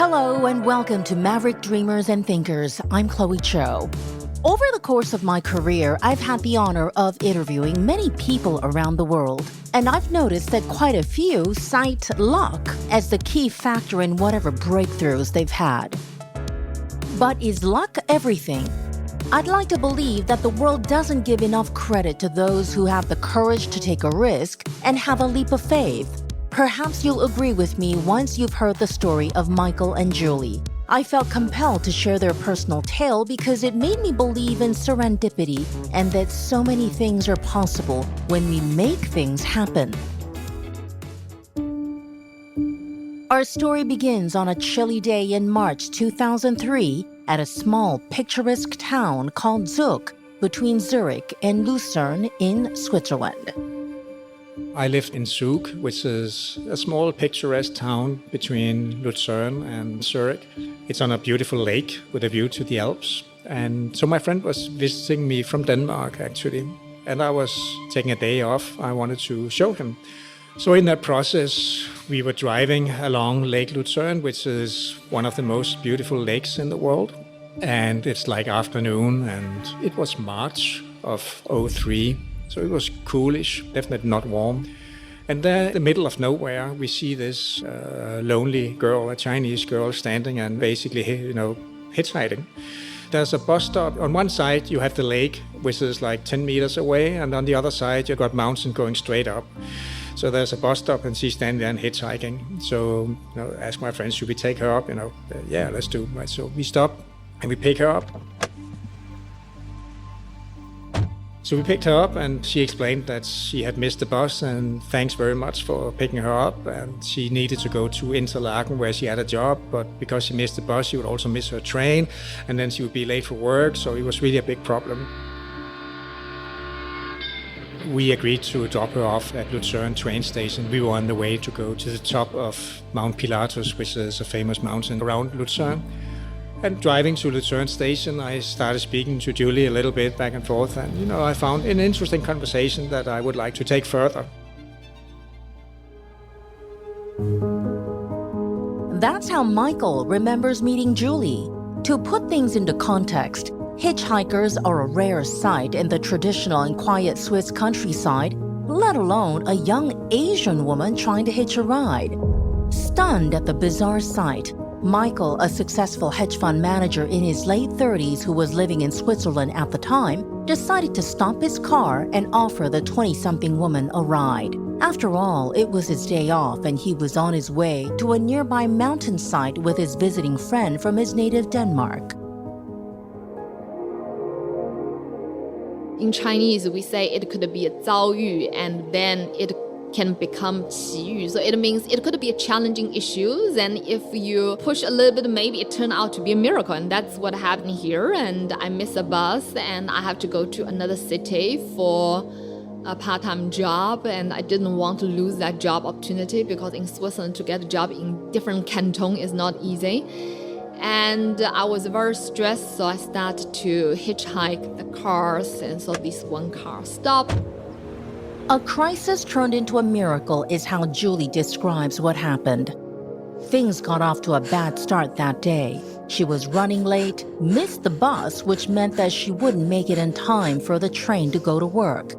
Hello and welcome to Maverick Dreamers and Thinkers. I'm Chloe Cho. Over the course of my career, I've had the honor of interviewing many people around the world, and I've noticed that quite a few cite luck as the key factor in whatever breakthroughs they've had. But is luck everything? I'd like to believe that the world doesn't give enough credit to those who have the courage to take a risk and have a leap of faith. Perhaps you'll agree with me once you've heard the story of Michael and Julie. I felt compelled to share their personal tale because it made me believe in serendipity and that so many things are possible when we make things happen. Our story begins on a chilly day in March 2003 at a small, picturesque town called Zug between Zurich and Lucerne in Switzerland. I lived in Zug, which is a small picturesque town between Lucerne and Zurich. It's on a beautiful lake with a view to the Alps. And so my friend was visiting me from Denmark, actually. And I was taking a day off. I wanted to show him. So in that process, we were driving along Lake Lucerne, which is one of the most beautiful lakes in the world. And it's like afternoon, and it was March of '03. So it was coolish, definitely not warm. And there, in the middle of nowhere, we see this lonely girl, a Chinese girl, standing and basically, hitchhiking. There's a bus stop. On one side, you have the lake, which is like 10 meters away. And on the other side, you've got mountains going straight up. So there's a bus stop and she's standing there and hitchhiking. So, ask my friends, should we take her up? Yeah, let's do it. Right? So we stop and we pick her up. So we picked her up and she explained that she had missed the bus and thanks very much for picking her up. And she needed to go to Interlaken where she had a job, but because she missed the bus, she would also miss her train and then she would be late for work. So it was really a big problem. We agreed to drop her off at Lucerne train station. We were on the way to go to the top of Mount Pilatus, which is a famous mountain around Lucerne. And driving to Lucerne station, I started speaking to Julie a little bit back and forth. And, I found an interesting conversation that I would like to take further. That's how Michael remembers meeting Julie. To put things into context, hitchhikers are a rare sight in the traditional and quiet Swiss countryside, let alone a young Asian woman trying to hitch a ride. Stunned at the bizarre sight, Michael, a successful hedge fund manager in his late 30s who was living in Switzerland at the time, decided to stop his car and offer the 20-something woman a ride. After all, it was his day off and he was on his way to a nearby mountainside with his visiting friend from his native Denmark. In Chinese, we say it could be a 遭遇 and then it can become 奇遇. So it means it could be a challenging issues, and if you push a little bit, maybe it turned out to be a miracle. And that's what happened here. And I missed a bus and I have to go to another city for a part-time job, and I didn't want to lose that job opportunity because in Switzerland to get a job in different canton is not easy. And I was very stressed, so I started to hitchhike the cars, and so this one car stopped. A crisis turned into a miracle is how Julie describes what happened. Things got off to a bad start that day. She was running late, missed the bus, which meant that she wouldn't make it in time for the train to go to work.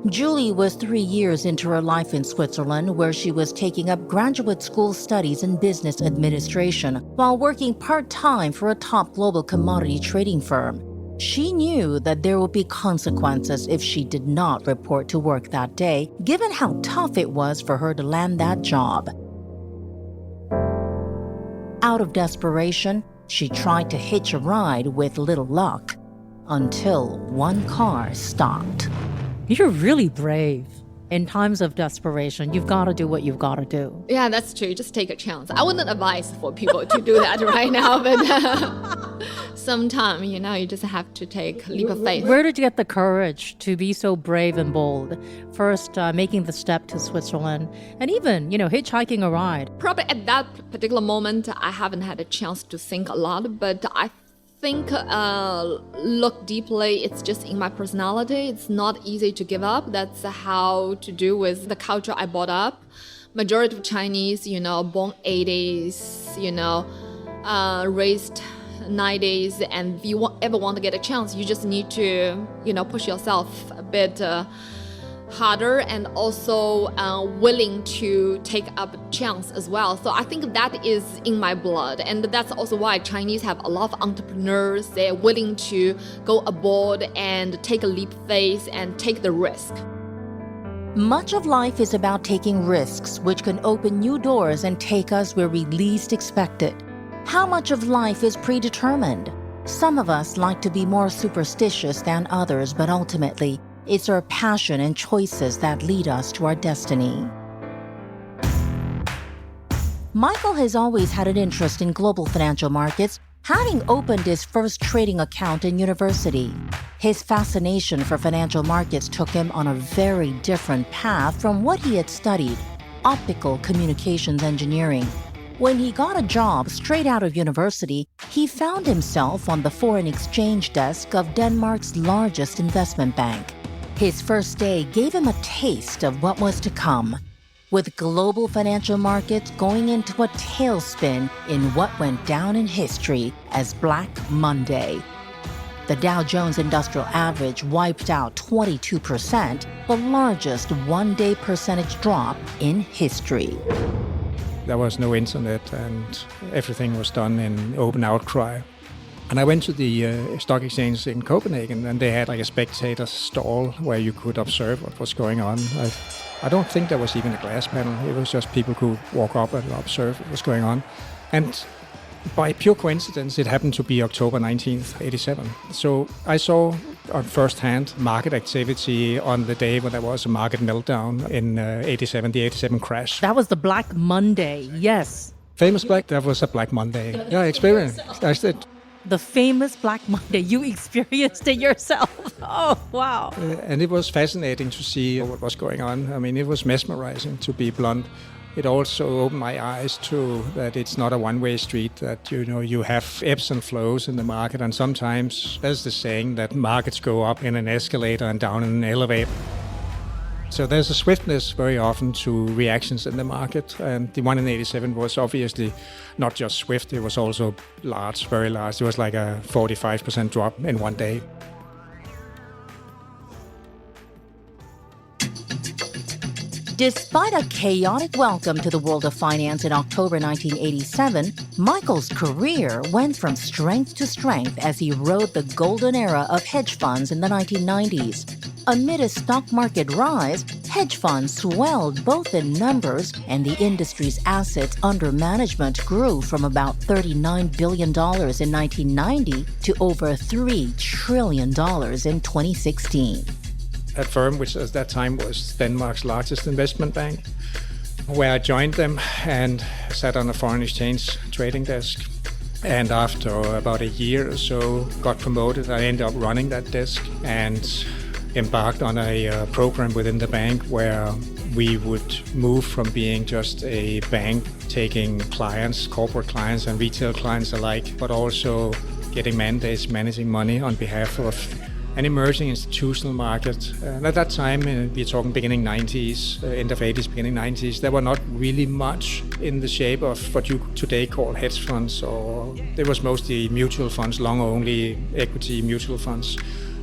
Julie was 3 years into her life in Switzerland, where she was taking up graduate school studies in business administration while working part-time for a top global commodity trading firm. She knew that there would be consequences if she did not report to work that day, given how tough it was for her to land that job. Out of desperation, she tried to hitch a ride with little luck, until one car stopped. You're really brave. In times of desperation, you've got to do what you've got to do. Yeah, that's true. Just take a chance. I wouldn't advise for people to do that right now, but sometimes, you just have to take a leap of faith. Where did you get the courage to be so brave and bold? First, making the step to Switzerland and even, hitchhiking a ride. Probably at that particular moment, I haven't had a chance to think a lot, but I think look deeply, it's just in my personality. It's not easy to give up. That's how to do with the culture I brought up. majority of Chinese, born 80s, raised 90s, and if you ever want to get a chance, you just need to, push yourself a bit harder, and also willing to take up a chance as well. So I think that is in my blood, and that's also why Chinese have a lot of entrepreneurs. They're willing to go aboard and take a leap of faith and take the risk. Much of life is about taking risks, which can open new doors and take us where we least expect it. How much of life is predetermined? Some of us like to be more superstitious than others, but ultimately, it's our passion and choices that lead us to our destiny. Michael has always had an interest in global financial markets, having opened his first trading account in university. His fascination for financial markets took him on a very different path from what he had studied, optical communications engineering. When he got a job straight out of university, he found himself on the foreign exchange desk of Denmark's largest investment bank. His first day gave him a taste of what was to come, with global financial markets going into a tailspin in what went down in history as Black Monday. The Dow Jones Industrial Average wiped out 22%, the largest one-day percentage drop in history. There was no internet, and everything was done in open outcry. And I went to the stock exchange in Copenhagen, and they had like a spectator stall where you could observe what was going on. I don't think there was even a glass panel. It was just people could walk up and observe what was going on. And by pure coincidence, it happened to be October 19th, 87. So I saw on first-hand market activity on the day when there was a market meltdown in 87, the 87 crash. That was the Black Monday, yes. Famous Black, that was a Black Monday. Yeah, I experienced. I said, The famous Black Monday. You experienced it yourself. Oh, wow. and it was fascinating to see what was going on. I mean, it was mesmerizing, to be blunt. It also opened my eyes to that it's not a one-way street, that, you have ebbs and flows in the market. And sometimes there's the saying that markets go up in an escalator and down in an elevator. So there's a swiftness very often to reactions in the market. And the one in 87 was obviously not just swift, it was also large, very large. It was like a 45% drop in one day. Despite a chaotic welcome to the world of finance in October 1987, Michael's career went from strength to strength as he rode the golden era of hedge funds in the 1990s. Amid a stock market rise, hedge funds swelled both in numbers, and the industry's assets under management grew from about $39 billion in 1990 to over $3 trillion in 2016. A firm which at that time was Denmark's largest investment bank, where I joined them and sat on a foreign exchange trading desk. And after about a year or so, got promoted. I ended up running that desk and embarked on a program within the bank where we would move from being just a bank taking clients, corporate clients and retail clients alike, but also getting mandates, managing money on behalf of an emerging institutional market. At that time, we're talking beginning 90s, end of 80s, beginning 90s, there were not really much in the shape of what you today call hedge funds, or there was mostly mutual funds, long-only equity mutual funds.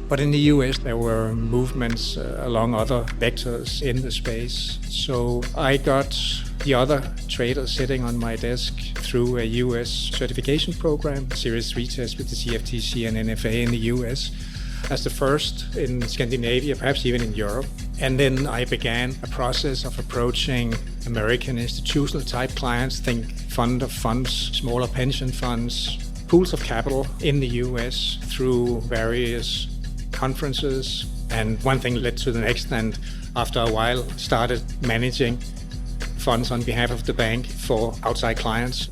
But in the US, there were movements along other vectors in the space. So I got the other traders sitting on my desk through a US certification program, Series 3 test with the CFTC and NFA in the US, as the first in Scandinavia, perhaps even in Europe. And then I began a process of approaching American institutional type clients, think fund of funds, smaller pension funds, pools of capital in the US through various conferences. And one thing led to the next, and after a while started managing funds on behalf of the bank for outside clients.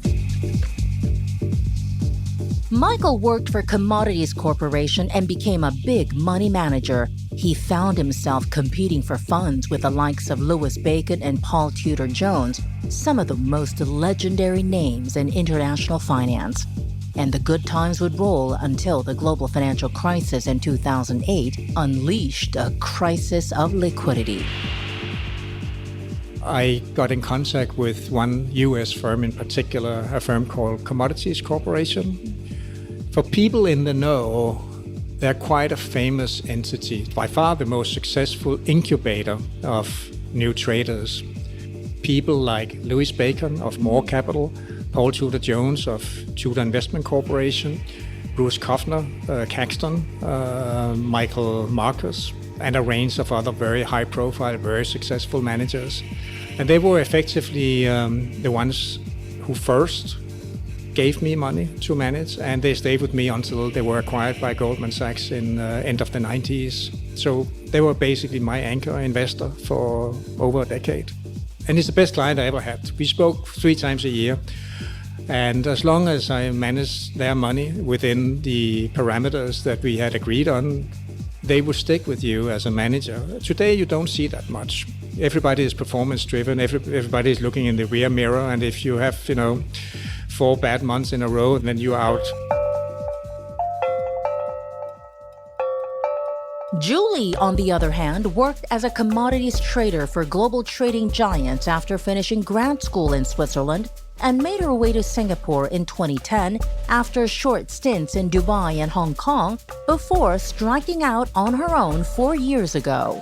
Michael worked for Commodities Corporation and became a big money manager. He found himself competing for funds with the likes of Louis Bacon and Paul Tudor Jones, some of the most legendary names in international finance. And the good times would roll until the global financial crisis in 2008 unleashed a crisis of liquidity. I got in contact with one US firm in particular, a firm called Commodities Corporation. For people in the know, they're quite a famous entity, by far the most successful incubator of new traders. People like Louis Bacon of Moore Capital, Paul Tudor Jones of Tudor Investment Corporation, Bruce Kofner, Caxton, Michael Marcus, and a range of other very high-profile, very successful managers. And they were effectively the ones who first gave me money to manage, and they stayed with me until they were acquired by Goldman Sachs in end of the 90s. So they were basically my anchor investor for over a decade. And it's the best client I ever had. We spoke 3 times a year. And as long as I managed their money within the parameters that we had agreed on, they would stick with you as a manager. Today, you don't see that much. Everybody is performance-driven. Everybody is looking in the rear mirror. And if you have, 4 bad months in a row, then you're out. Julie, on the other hand, worked as a commodities trader for global trading giants after finishing grad school in Switzerland and made her way to Singapore in 2010 after short stints in Dubai and Hong Kong before striking out on her own 4 years ago.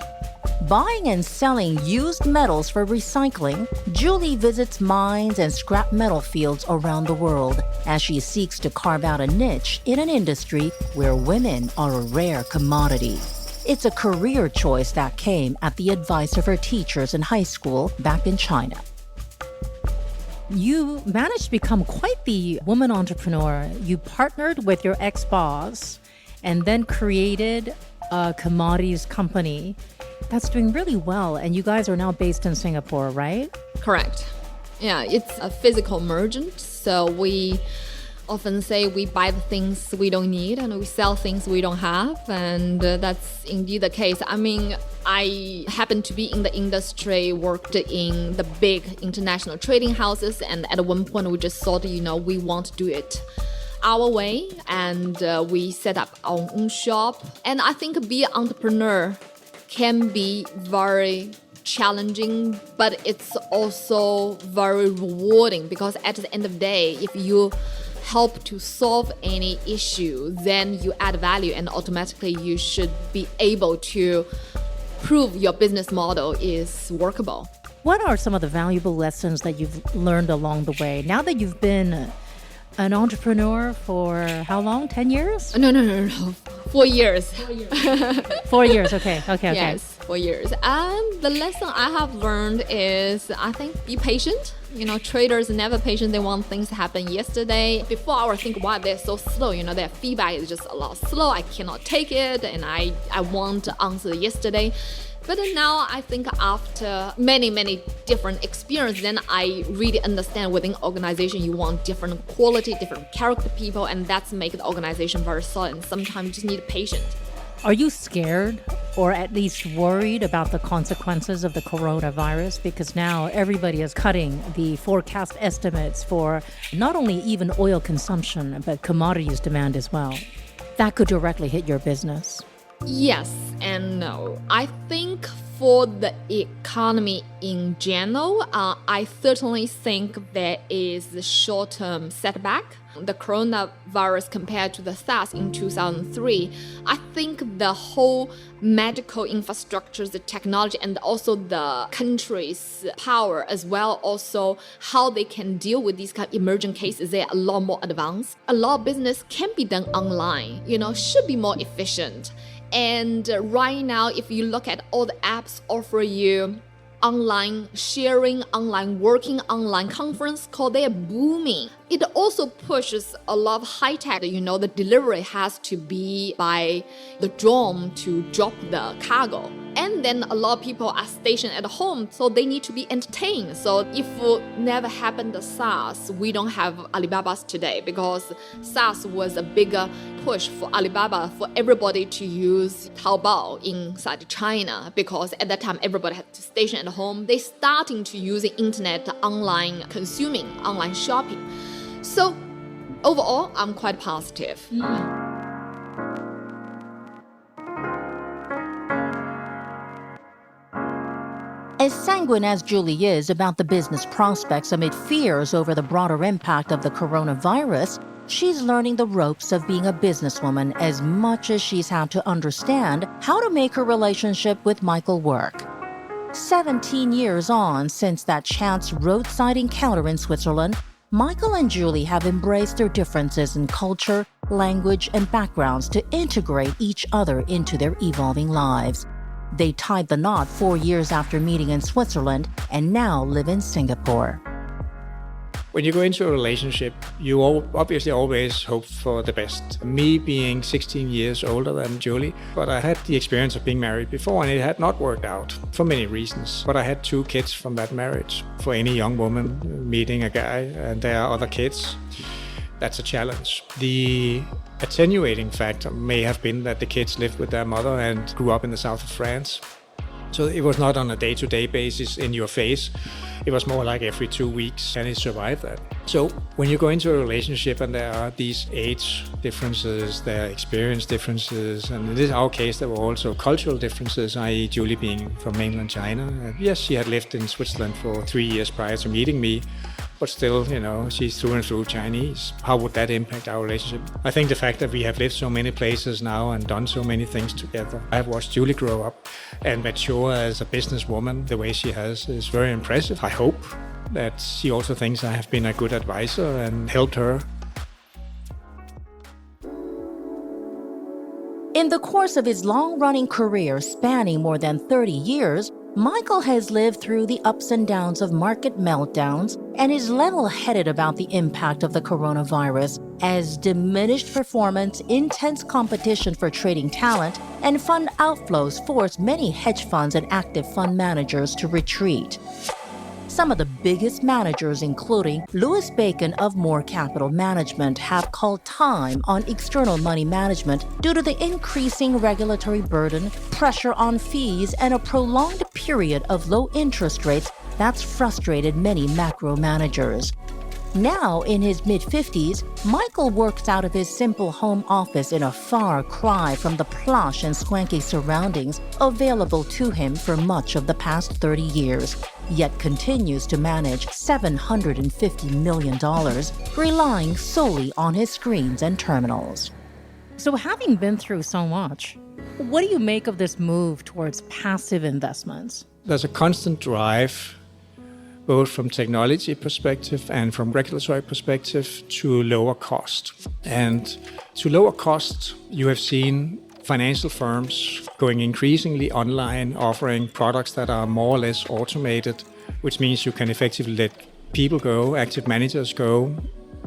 Buying and selling used metals for recycling, Julie visits mines and scrap metal fields around the world as she seeks to carve out a niche in an industry where women are a rare commodity. It's a career choice that came at the advice of her teachers in high school back in China. You managed to become quite the woman entrepreneur. You partnered with your ex-boss and then created a commodities company that's doing really well. And you guys are now based in Singapore, right? Correct. Yeah, it's a physical mergent. So we often say we buy the things we don't need and we sell things we don't have. And that's indeed the case. I mean, I happen to be in the industry, worked in the big international trading houses. And at one point, we just thought, we want to do it our way. And we set up our own shop. And I think being an entrepreneur can be very challenging, but it's also very rewarding because at the end of the day, if you help to solve any issue, then you add value and automatically you should be able to prove your business model is workable. What are some of the valuable lessons that you've learned along the way? Now that you've been an entrepreneur for how long? 10 years? No. 4 years. 4 years, okay. Yes, 4 years. And the lesson I have learned is, I think, be patient. Traders are never patient. They want things to happen yesterday. Before I would think, why they're so slow. Their feedback is just a lot slow. I cannot take it, and I want to answer yesterday. But now I think after many different experiences, then I really understand within organization you want different quality, different character people, and that's make the organization very solid. And sometimes you just need patience. Are you scared or at least worried about the consequences of the coronavirus? Because now everybody is cutting the forecast estimates for not only even oil consumption, but commodities demand as well. That could directly hit your business. Yes and no. I think for the economy in general, I certainly think there is a short-term setback. The coronavirus compared to the SARS in 2003, I think the whole medical infrastructure, the technology, and also the country's power as well, also how they can deal with these kind of emerging cases, they're a lot more advanced. A lot of business can be done online, should be more efficient. And right now, if you look at all the apps offer you online sharing, online working, online conference call, they are booming. It also pushes a lot of high tech. The delivery has to be by the drone to drop the cargo. And then a lot of people are stationed at home, so they need to be entertained. So if it never happened to SARS, we don't have Alibaba's today because SARS was a bigger push for Alibaba for everybody to use Taobao inside China because at that time everybody had to station at home. They starting to use the internet online consuming, online shopping. So overall, I'm quite positive. As sanguine as Julie is about the business prospects amid fears over the broader impact of the coronavirus, she's learning the ropes of being a businesswoman as much as she's had to understand how to make her relationship with Michael work. 17 years on since that chance roadside encounter in Switzerland, Michael and Julie have embraced their differences in culture, language, and backgrounds to integrate each other into their evolving lives. They tied the knot 4 years after meeting in Switzerland and now live in Singapore. When you go into a relationship, you obviously always hope for the best. Me being 16 years older than Julie, but I had the experience of being married before and it had not worked out for many reasons. But I had 2 kids from that marriage. For any young woman meeting a guy and there are other kids, that's a challenge. The attenuating factor may have been that the kids lived with their mother and grew up in the south of France. So it was not on a day-to-day basis in your face. It was more like every 2 weeks, and it survived that. So when you go into a relationship and there are these age differences, there are experience differences, and in our case there were also cultural differences, i.e. Julie being from mainland China. And yes, she had lived in Switzerland for 3 years prior to meeting me, but still, she's through and through Chinese. How would that impact our relationship? I think the fact that we have lived so many places now and done so many things together. I have watched Julie grow up and mature as a businesswoman the way she has is very impressive. I hope that she also thinks I have been a good advisor and helped her. In the course of his long-running career spanning more than 30 years, Michael has lived through the ups and downs of market meltdowns and is level-headed about the impact of the coronavirus as diminished performance, intense competition for trading talent, and fund outflows force many hedge funds and active fund managers to retreat. Some of the biggest managers, including Louis Bacon of Moore Capital Management, have called time on external money management due to the increasing regulatory burden, pressure on fees, and a prolonged period of low interest rates that's frustrated many macro managers. Now, in his mid-50s, Michael works out of his simple home office in a far cry from the plush and swanky surroundings available to him for much of the past 30 years, yet continues to manage $750 million, relying solely on his screens and terminals. So having been through so much, what do you make of this move towards passive investments? There's a constant drive both from technology perspective and from regulatory perspective to lower cost. And to lower cost, you have seen financial firms going increasingly online, offering products that are more or less automated, which means you can effectively let people go, active managers go.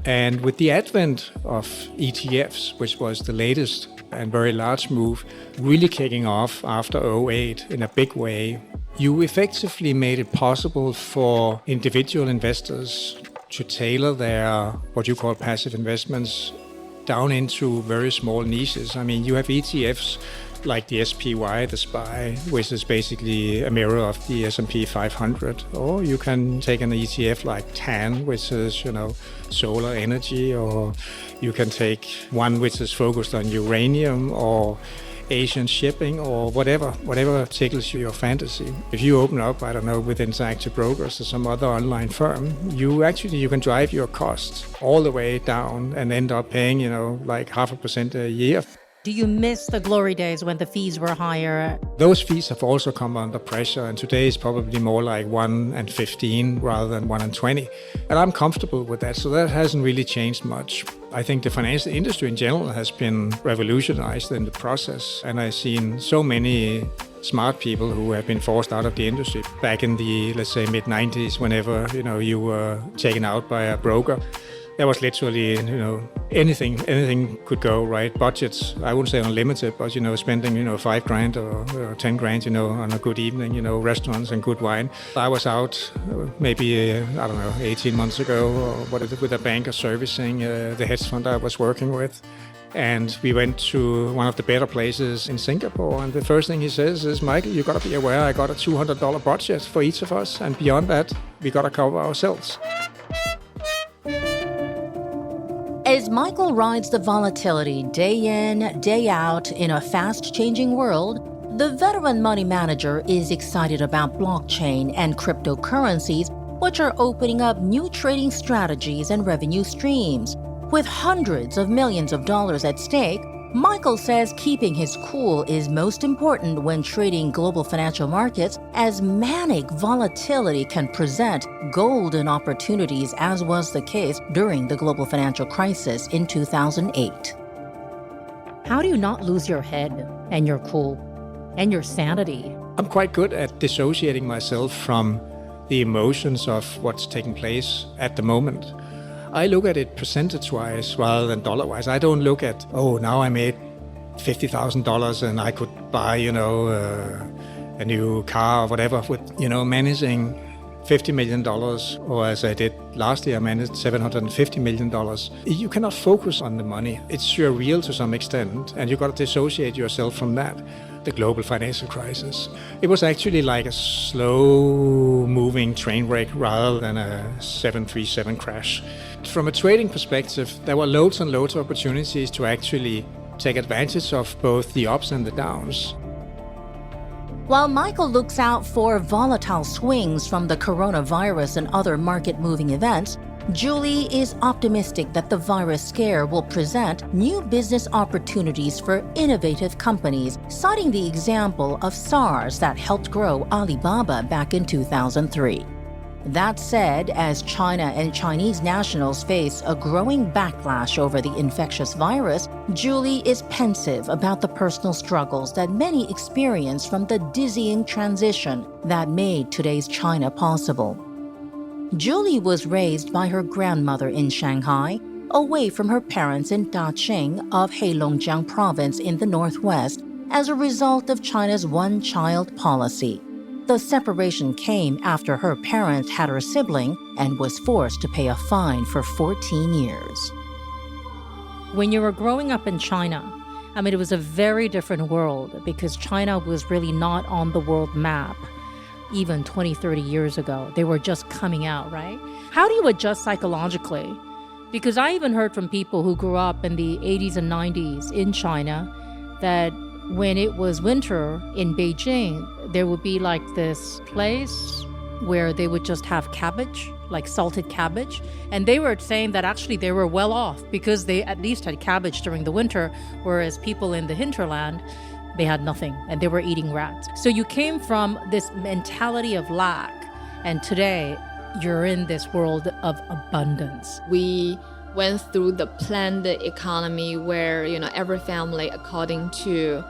And with the advent of ETFs, which was the latest and very large move, really kicking off after 2008 in a big way, you effectively made it possible for individual investors to tailor their, what you call passive investments, down into very small niches. I mean, you have ETFs like the SPY, the SPY, which is basically a mirror of the S&P 500. Or you can take an ETF like TAN, which is, solar energy, or you can take one which is focused on uranium or Asian shipping or whatever tickles your fantasy. If you open up, with Interactive Brokers or some other online firm, you can drive your costs all the way down and end up paying, like 0.5% a year. Do you miss the glory days when the fees were higher? Those fees have also come under pressure, and today is probably more like 1.15 rather than 1.20. And I'm comfortable with that, so that hasn't really changed much. I think the financial industry in general has been revolutionized in the process, and I've seen so many smart people who have been forced out of the industry. Back in the, let's say, mid-90s, whenever, you were taken out by a broker, there was literally, anything could go, right? Budgets, I wouldn't say unlimited, but, spending, $5,000 or 10 grand, on a good evening, restaurants and good wine. I was out maybe, 18 months ago with a banker servicing the hedge fund I was working with. And we went to one of the better places in Singapore. And the first thing he says is, Michael, you got to be aware I got a $200 budget for each of us. And beyond that, we got to cover ourselves. As Michael rides the volatility day in, day out in a fast-changing world, The veteran money manager is excited about blockchain and cryptocurrencies, which are opening up new trading strategies and revenue streams. With hundreds of millions of dollars at stake, Michael says keeping his cool is most important when trading global financial markets, as manic volatility can present golden opportunities, as was the case during the global financial crisis in 2008. How do you not lose your head and your cool and your sanity? I'm quite good at dissociating myself from the emotions of what's taking place at the moment. I look at it percentage-wise rather than dollar-wise. I don't look at, now I made $50,000 and I could buy, a new car or whatever with, managing $50 million, or as I did last year, I managed $750 million. You cannot focus on the money. It's surreal to some extent, and you've got to dissociate yourself from that. The global financial crisis. It was actually like a slow-moving train wreck rather than a 737 crash. From a trading perspective, there were loads and loads of opportunities to actually take advantage of both the ups and the downs. While Michael looks out for volatile swings from the coronavirus and other market-moving events, Julie is optimistic that the virus scare will present new business opportunities for innovative companies, citing the example of SARS that helped grow Alibaba back in 2003. That said, as China and Chinese nationals face a growing backlash over the infectious virus, Julie is pensive about the personal struggles that many experience from the dizzying transition that made today's China possible. Julie was raised by her grandmother in Shanghai, away from her parents in Daqing of Heilongjiang province in the northwest, as a result of China's one-child policy. The separation came after her parents had her sibling and was forced to pay a fine for 14 years. When you were growing up in China, it was a very different world because China was really not on the world map. Even 20, 30 years ago. They were just coming out, right? How do you adjust psychologically? Because I even heard from people who grew up in the 80s and 90s in China that when it was winter in Beijing, there would be like this place where they would just have cabbage, like salted cabbage. And they were saying that actually they were well off because they at least had cabbage during the winter, whereas people in the hinterland, they had nothing, and they were eating rats. So you came from this mentality of lack, and today you're in this world of abundance. We went through the planned economy where, every family, according to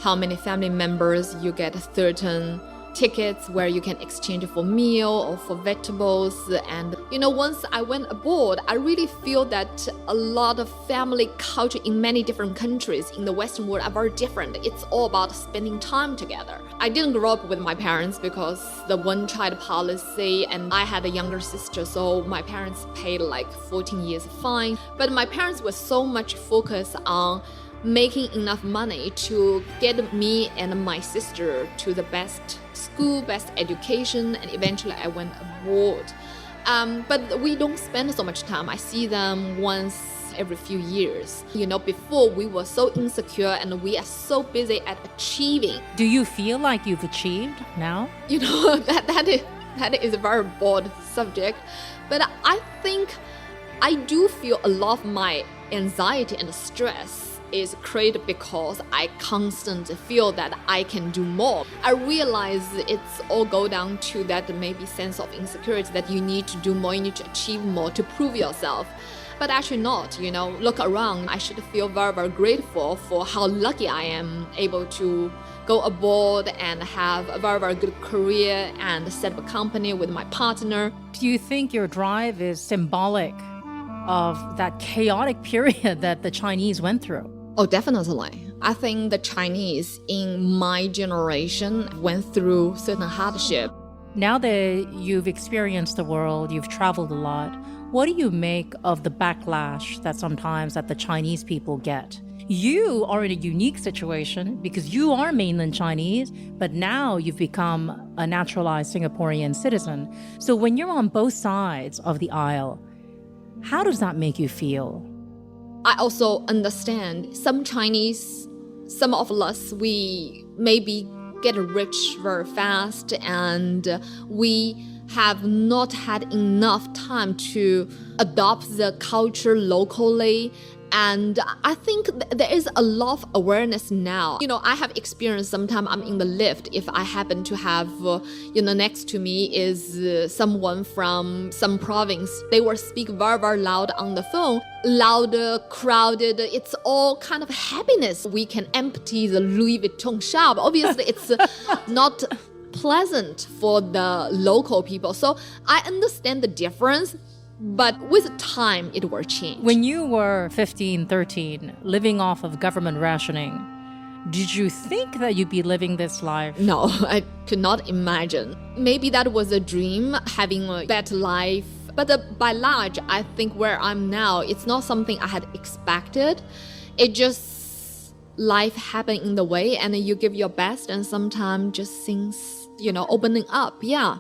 how many family members, you get certain tickets where you can exchange for meal or for vegetables. And once I went abroad, I really feel that a lot of family culture in many different countries in the Western world are very different. It's all about spending time together. I didn't grow up with my parents because the one-child policy, and I had a younger sister, so my parents paid like 14 years fine. But my parents were so much focused on making enough money to get me and my sister to the best school, best education, and eventually I went abroad. But we don't spend so much time. I see them once every few years. Before we were so insecure and we are so busy at achieving. Do you feel like you've achieved now? That is a very broad subject. But I think I do feel a lot of my anxiety and stress is created because I constantly feel that I can do more. I realize it's all go down to that maybe sense of insecurity that you need to do more, you need to achieve more to prove yourself. But actually not, look around. I should feel very, very grateful for how lucky I am able to go abroad and have a very, very good career and set up a company with my partner. Do you think your drive is symbolic of that chaotic period that the Chinese went through? Oh, definitely. I think the Chinese in my generation went through certain hardship. Now that you've experienced the world, you've traveled a lot, what do you make of the backlash that the Chinese people get? You are in a unique situation because you are mainland Chinese, but now you've become a naturalized Singaporean citizen. So when you're on both sides of the aisle, how does that make you feel? I also understand some Chinese some of us, we maybe get rich very fast, and we have not had enough time to adopt the culture locally. And I think there is a lot of awareness now. I have experienced sometimes I'm in the lift. If I happen to have, next to me is someone from some province, they will speak very, very loud on the phone. Louder, crowded, it's all kind of happiness. We can empty the Louis Vuitton shop. Obviously, it's not pleasant for the local people. So I understand the difference. But with time, it will change. When you were 15, 13, living off of government rationing, did you think that you'd be living this life? No, I could not imagine. Maybe that was a dream, having a better life. But by large, I think where I'm now, it's not something I had expected. It just, life happened in the way, and you give your best, and sometimes just things, opening up, yeah.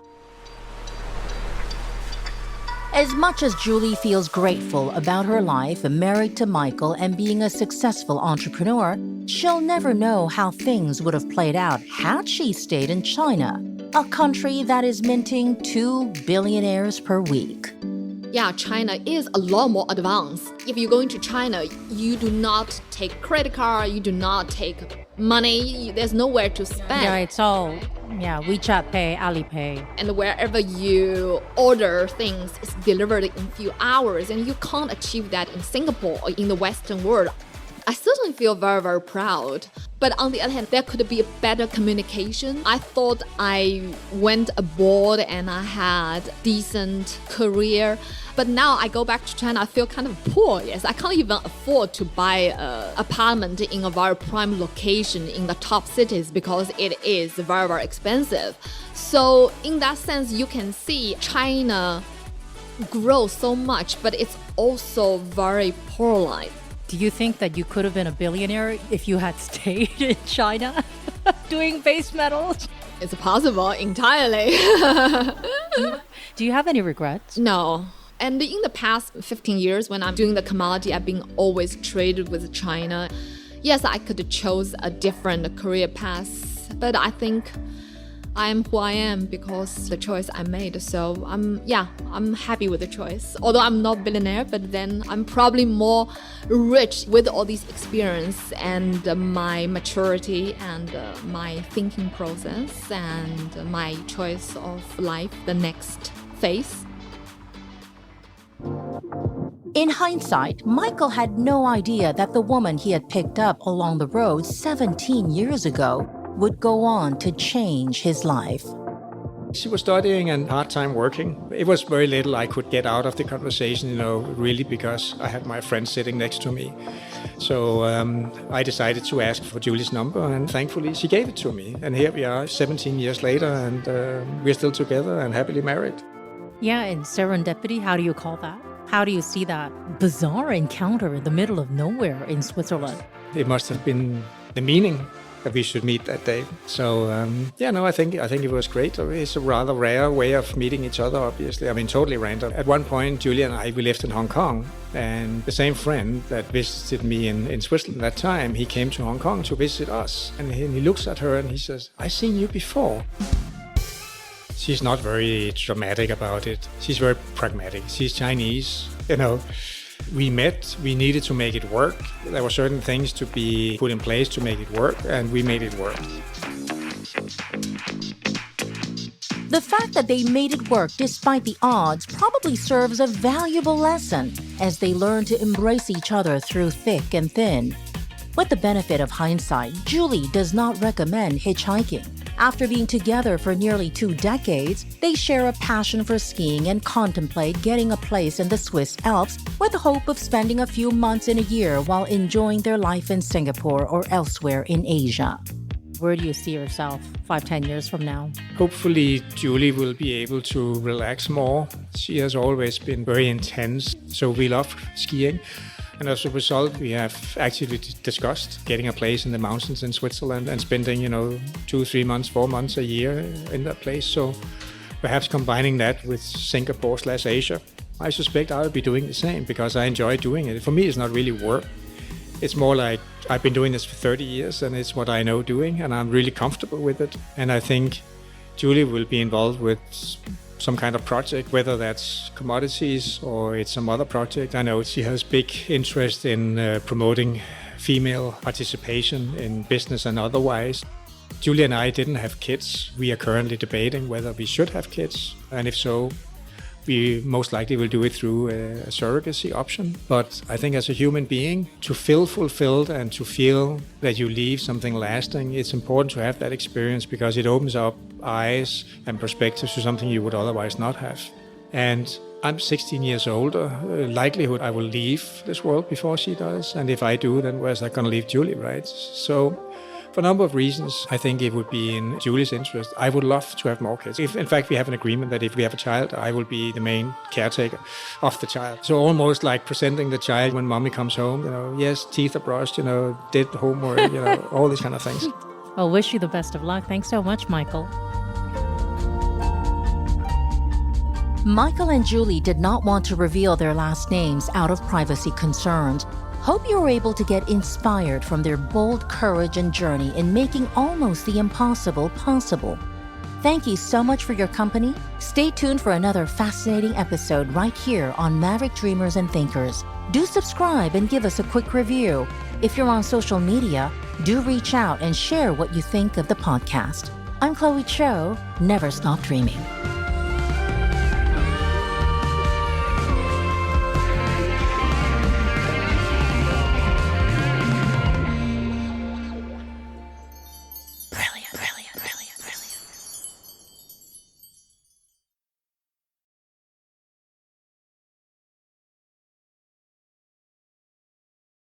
As much as Julie feels grateful about her life, married to Michael and being a successful entrepreneur, she'll never know how things would have played out had she stayed in China, a country that is minting 2 billionaires per week. Yeah, China is a lot more advanced. If you go into China, you do not take credit card, you do not take money, there's nowhere to spend. Yeah, it's all, WeChat Pay, Alipay. And wherever you order things, it's delivered in a few hours, and you can't achieve that in Singapore or in the Western world. I certainly feel very, very proud. But on the other hand, there could be a better communication. I thought I went abroad and I had decent career. But now I go back to China, I feel kind of poor. Yes, I can't even afford to buy an apartment in a very prime location in the top cities because it is very, very expensive. So in that sense, you can see China grows so much, but it's also very polarized. Do you think that you could have been a billionaire if you had stayed in China doing base metals? It's possible entirely. Do you have any regrets? No. And in the past 15 years, when I'm doing the commodity, I've been always traded with China. Yes, I could have chose a different career path, but I think I am who I am because the choice I made. So I'm happy with the choice. Although I'm not billionaire, but then I'm probably more rich with all these experience and my maturity and my thinking process and my choice of life, the next phase. In hindsight, Michael had no idea that the woman he had picked up along the road 17 years ago would go on to change his life. She was studying and part-time working. It was very little I could get out of the conversation, really because I had my friend sitting next to me. So I decided to ask for Julie's number, and thankfully she gave it to me. And here we are 17 years later, and we're still together and happily married. Yeah, and serendipity, how do you call that? How do you see that bizarre encounter in the middle of nowhere in Switzerland? It must have been the meaning that we should meet that day. So I think it was great. It's a rather rare way of meeting each other, obviously. I mean, totally random. At one point, Julia and I, we lived in Hong Kong, and the same friend that visited me in Switzerland that time, he came to Hong Kong to visit us. And he looks at her and he says, "I've seen you before." She's not very dramatic about it. She's very pragmatic. She's Chinese, We met, we needed to make it work. There were certain things to be put in place to make it work, and we made it work. The fact that they made it work despite the odds probably serves a valuable lesson as they learn to embrace each other through thick and thin. With the benefit of hindsight, Julie does not recommend hitchhiking. After being together for nearly 2 decades, they share a passion for skiing and contemplate getting a place in the Swiss Alps with the hope of spending a few months in a year while enjoying their life in Singapore or elsewhere in Asia. Where do you see yourself 5-10 years from now? Hopefully, Julie will be able to relax more. She has always been very intense, so we love skiing. And as a result, we have actually discussed getting a place in the mountains in Switzerland and spending, 2, 3 months, 4 months a year in that place. So perhaps combining that with Singapore/Asia. I suspect I'll be doing the same because I enjoy doing it. For me, it's not really work. It's more like I've been doing this for 30 years and it's what I know doing and I'm really comfortable with it. And I think Julie will be involved with some kind of project, whether that's commodities or it's some other project. I know she has big interest in promoting female participation in business and otherwise. Julie and I didn't have kids. We are currently debating whether we should have kids. And if so, we most likely will do it through a surrogacy option. But I think as a human being, to feel fulfilled and to feel that you leave something lasting, it's important to have that experience because it opens up eyes and perspectives to something you would otherwise not have. And I'm 16 years older. Likelihood I will leave this world before she does. And if I do, then where's I going to leave Julie, right? So for a number of reasons, I think it would be in Julie's interest. I would love to have more kids. If, in fact, we have an agreement that if we have a child, I will be the main caretaker of the child. So almost like presenting the child when mommy comes home, yes, teeth are brushed, did homework, all these kind of things. Well, wish you the best of luck. Thanks so much, Michael. Michael and Julie did not want to reveal their last names out of privacy concerns. Hope you were able to get inspired from their bold courage and journey in making almost the impossible possible. Thank you so much for your company. Stay tuned for another fascinating episode right here on Maverick Dreamers and Thinkers. Do subscribe and give us a quick review. If you're on social media, do reach out and share what you think of the podcast. I'm Chloe Cho. Never stop dreaming.